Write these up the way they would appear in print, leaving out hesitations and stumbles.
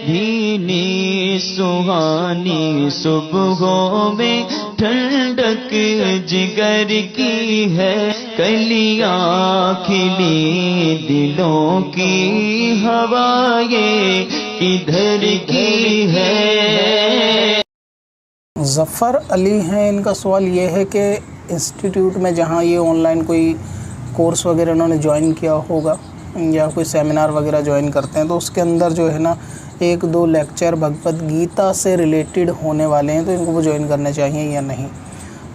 भीनी सुहानी सुबहों में ठंडक जिगर की है, कलियां खिली दिलों की हवा ये किधर की है। ज़फ़र अली हैं, इनका सवाल ये है कि इंस्टीट्यूट में जहाँ ये ऑनलाइन कोई कोर्स वगैरह इन्होंने ज्वाइन किया होगा या कोई सेमिनार वगैरह ज्वाइन करते हैं, तो उसके अंदर जो है ना 1-2 लेक्चर भगवत गीता से रिलेटेड होने वाले हैं, तो इनको वो ज्वाइन करने चाहिए या नहीं।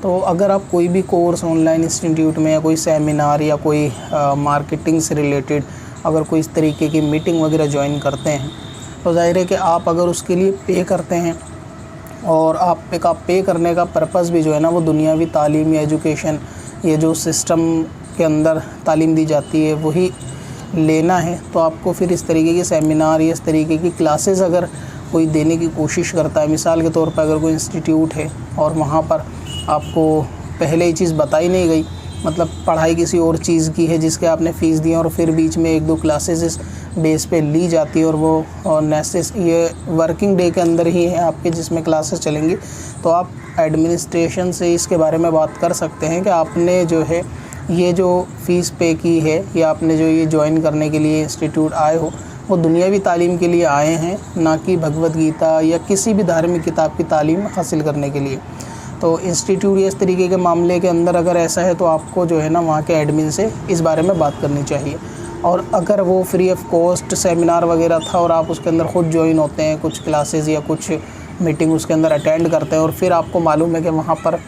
तो अगर आप कोई भी कोर्स ऑनलाइन इंस्टीट्यूट में या कोई सेमिनार या कोई मार्केटिंग से रिलेटेड अगर कोई इस तरीके की मीटिंग वगैरह ज्वाइन करते हैं, तो ज़ाहिर है कि आप अगर उसके लिए पे करते हैं और आप पे करने का पर्पस भी जो है ना वो दुनियावी तालीम या एजुकेशन, ये जो सिस्टम के अंदर तालीम दी जाती है वही लेना है, तो आपको फिर इस तरीके के सेमिनार या इस तरीके की क्लासेस अगर कोई देने की कोशिश करता है, मिसाल के तौर पर अगर कोई इंस्टीट्यूट है और वहाँ पर आपको पहले ही चीज़ बताई नहीं गई, मतलब पढ़ाई किसी और चीज़ की है जिसके आपने फ़ीस दी और फिर बीच में 1-2 क्लासेस इस बेस पे ली जाती है और वो नेसेस ये वर्किंग डे के अंदर ही है आपके जिसमें क्लासेस चलेंगी, तो आप एडमिनिस्ट्रेशन से इसके बारे में बात कर सकते हैं कि आपने जो है ये जो फ़ीस पे की है या आपने जो ये ज्वाइन करने के लिए इंस्टीट्यूट आए हो वो दुनियावी तालीम के लिए आए हैं, ना कि भगवत गीता या किसी भी धार्मिक किताब की तालीम हासिल करने के लिए। तो इंस्टीट्यूट या इस तरीके के मामले के अंदर अगर ऐसा है तो आपको जो है ना वहाँ के एडमिन से इस बारे में बात करनी चाहिए। और अगर वो फ्री ऑफ कॉस्ट सेमिनार वगैरह था और आप उसके अंदर ख़ुद ज्वाइन होते हैं, कुछ क्लासेस या कुछ मीटिंग उसके अंदर अटेंड करते हैं और फिर आपको मालूम है कि वहाँ पर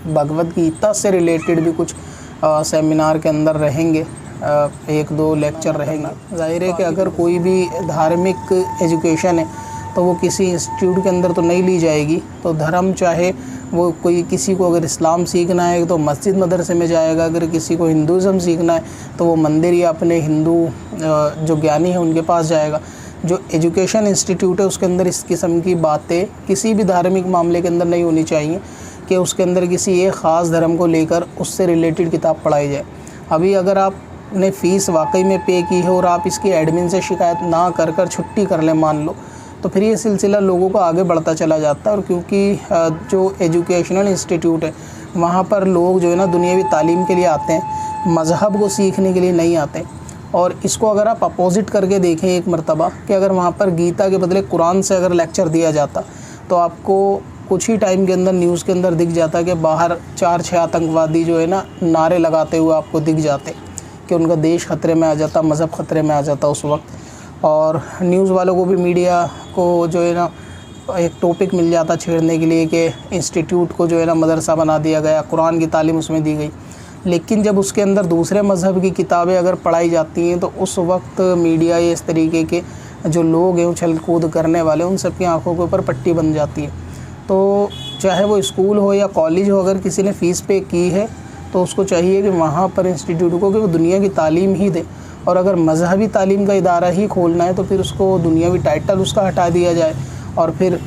भगवत गीता से रिलेटेड भी कुछ सेमिनार के अंदर रहेंगे, 1-2 लेक्चर रहेंगे, ज़ाहिर है कि अगर कोई भी धार्मिक एजुकेशन है तो वो किसी इंस्टीट्यूट के अंदर तो नहीं ली जाएगी। तो धर्म चाहे वो कोई किसी को अगर इस्लाम सीखना है तो मस्जिद मदरसे में जाएगा, अगर किसी को हिंदुज़म सीखना है तो वो मंदिर या अपने हिंदू जो ज्ञानी है उनके पास जाएगा। जो एजुकेशन इंस्टीट्यूट है उसके अंदर इस किस्म की बातें किसी भी धार्मिक मामले के अंदर नहीं होनी चाहिए कि उसके अंदर किसी एक ख़ास धर्म को लेकर उससे रिलेटेड किताब पढ़ाई जाए। अभी अगर आपने फ़ीस वाकई में पे की है और आप इसकी एडमिन से शिकायत ना कर छुट्टी कर लें मान लो, तो फिर ये सिलसिला लोगों को आगे बढ़ता चला जाता है। और क्योंकि जो एजुकेशनल इंस्टीट्यूट है वहाँ पर लोग जो है ना दुनियावी तालीम के लिए आते हैं, मज़हब को सीखने के लिए नहीं आते। और इसको अगर आप अपोज़िट करके देखें एक मरतबा कि अगर वहाँ पर गीता के बदले कुरान से अगर लेक्चर दिया जाता तो आपको कुछ ही टाइम के अंदर न्यूज़ के अंदर दिख जाता कि बाहर 4-6 आतंकवादी जो है ना नारे लगाते हुए आपको दिख जाते कि उनका देश ख़तरे में आ जाता, मज़हब ख़तरे में आ जाता उस वक्त। और न्यूज़ वालों को भी, मीडिया को जो है ना एक टॉपिक मिल जाता छेड़ने के लिए कि इंस्टीट्यूट को जो है ना मदरसा बना दिया गया, कुरान की तालीम उसमें दी गई। लेकिन जब उसके अंदर दूसरे मज़हब की किताबें अगर पढ़ाई जाती हैं तो उस वक्त मीडिया या इस तरीके के जो लोग हैं उछल कूद करने वाले, उन सब की आँखों के ऊपर पट्टी बन जाती है। तो चाहे वो स्कूल हो या कॉलेज हो, अगर किसी ने फ़ीस पे की है तो उसको चाहिए कि वहाँ पर इंस्टीट्यूट को कि वो दुनिया की तालीम ही दे। और अगर मज़हबी तालीम का इदारा ही खोलना है तो फिर उसको दुनियावी टाइटल उसका हटा दिया जाए और फिर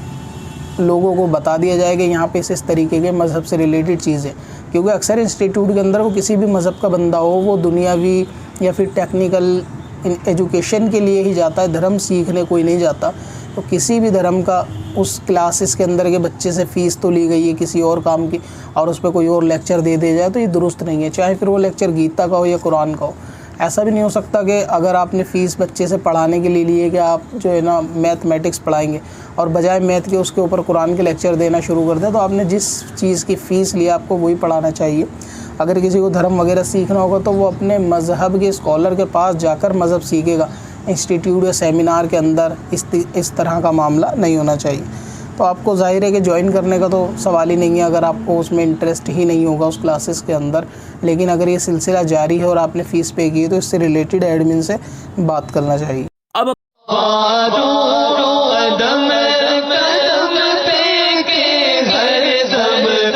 लोगों को बता दिया जाए कि यहाँ पे इस तरीके के मज़हब से रिलेटेड चीज़ें। क्योंकि अक्सर इंस्टीट्यूट के अंदर वो किसी भी मज़हब का बंदा हो, वो दुनियावी या फिर टेक्निकल एजुकेशन के लिए ही जाता है, धर्म सीखने कोई नहीं जाता। तो किसी भी धर्म का उस क्लासेस के अंदर के बच्चे से फ़ीस तो ली गई है किसी और काम की और उस पर कोई और लेक्चर दे दिया जाए तो ये दुरुस्त नहीं है, चाहे फिर वो लेक्चर गीता का हो या कुरान का हो। ऐसा भी नहीं हो सकता कि अगर आपने फ़ीस बच्चे से पढ़ाने के लिए लिए कि आप जो है ना मैथमेटिक्स पढ़ाएंगे और बजाय मैथ के उसके ऊपर कुरान के लेक्चर देना शुरू कर दें, तो आपने जिस चीज़ की फ़ीस ली आपको वही पढ़ाना चाहिए। अगर किसी को धर्म वगैरह सीखना होगा तो वो अपने मज़हब के स्कॉलर के पास जाकर मज़हब सीखेगा, इंस्टीट्यूट या सेमिनार के अंदर इस तरह का मामला नहीं होना चाहिए। तो आपको ज़ाहिर है कि ज्वाइन करने का तो सवाल ही नहीं है अगर आपको उसमें इंटरेस्ट ही नहीं होगा उस क्लासेस के अंदर। लेकिन अगर ये सिलसिला जारी है और आपने फ़ीस पे की है तो इससे रिलेटेड एडमिन से बात करना चाहिए। अब कदम पे के हर दम